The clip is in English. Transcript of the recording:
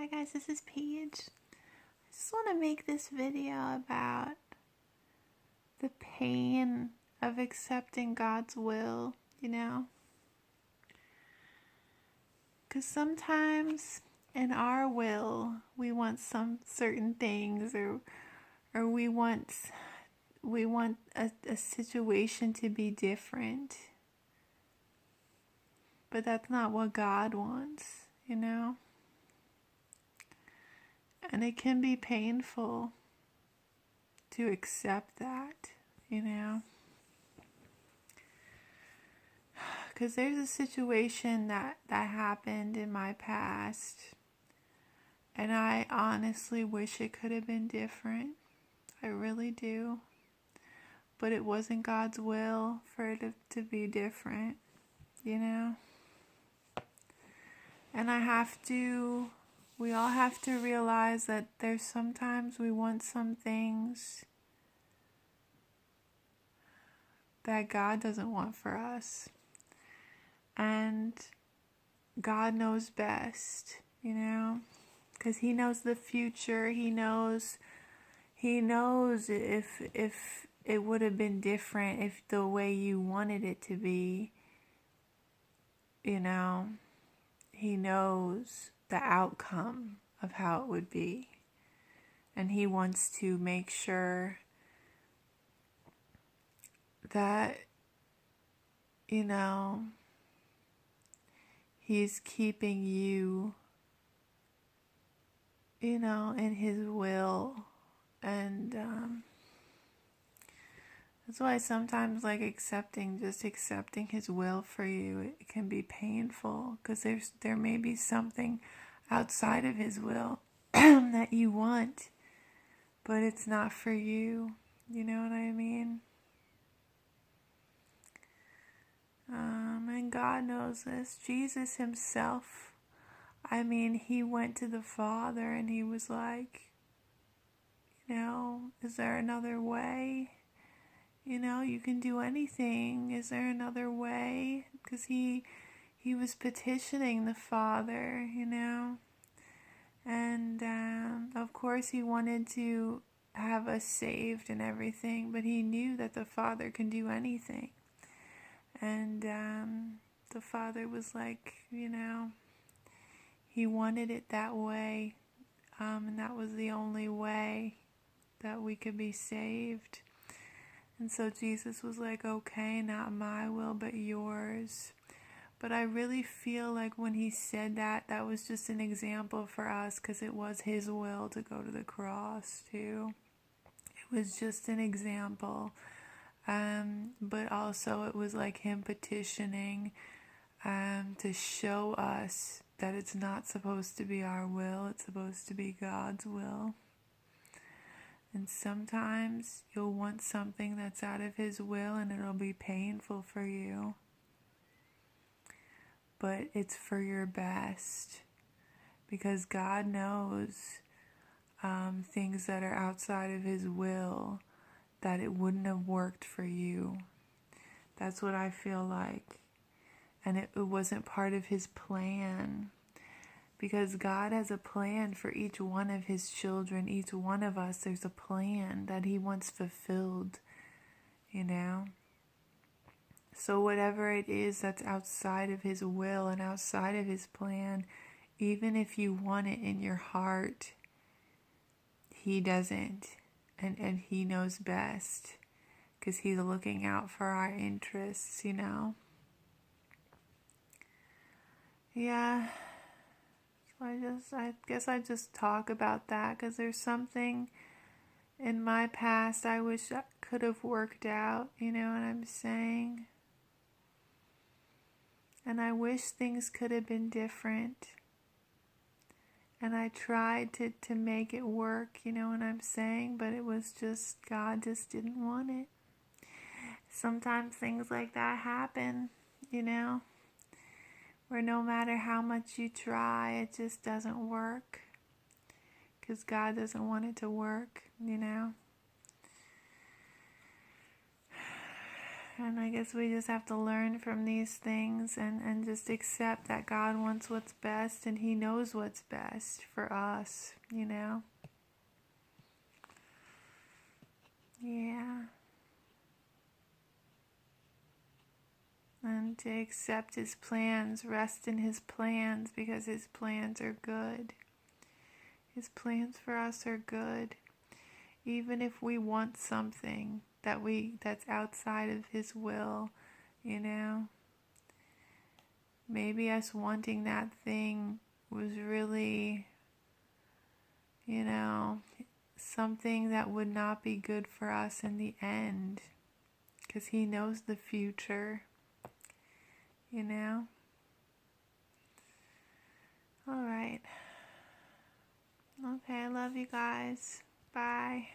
Hi guys, this is Paige. I just want to make this video about the pain of accepting God's will, Because sometimes in our will, we want some certain things or we want a situation to be different. But that's not what God wants, And it can be painful to accept that, Because there's a situation that happened in my past, and I honestly wish it could have been different. I really do. But it wasn't God's will for it to be different, And we all have to realize that there's sometimes we want some things that God doesn't want for us. And God knows best, because He knows the future. He knows if it would have been different, if the way you wanted it to be, He knows the outcome of how it would be. And He wants to make sure that, He's keeping you, in His will. And that's why sometimes accepting His will for you, it can be painful, because there may be something outside of His will that you want, but it's not for you. You know what I mean? And God knows this. Jesus Himself, He went to the Father and He was like, is there another way? You can do anything. Is there another way? Because he was petitioning the Father, And of course He wanted to have us saved and everything, but He knew that the Father can do anything. And the Father was like, He wanted it that way. And that was the only way that we could be saved. And so Jesus was like, okay, not my will, but yours. But I really feel like when He said that, that was just an example for us, because it was His will to go to the cross too. It was just an example. But also it was like Him petitioning to show us that it's not supposed to be our will, it's supposed to be God's will. And sometimes you'll want something that's out of His will and it'll be painful for you. But it's for your best, because God knows things that are outside of His will, that it wouldn't have worked for you. That's what I feel like. And it wasn't part of His plan. Because God has a plan for each one of His children. Each one of us, there's a plan that He wants fulfilled. So whatever it is that's outside of His will and outside of His plan, even if you want it in your heart, He doesn't. And He knows best, because He's looking out for our interests, Yeah. So I guess I just talk about that, because there's something in my past I wish I could have worked out, you know what I'm saying? And I wish things could have been different. And I tried to make it work, you know what I'm saying? But it was just, God just didn't want it. Sometimes things like that happen, where no matter how much you try, it just doesn't work. Because God doesn't want it to work, And I guess we just have to learn from these things and just accept that God wants what's best and He knows what's best for us, you know? Yeah. And to accept His plans, rest in His plans, because His plans are good. His plans for us are good. Even if we want something that's outside of His will, you know. Maybe us wanting that thing was really, you know, something that would not be good for us in the end. Because He knows the future, you know. All right. Okay, I love you guys. Bye.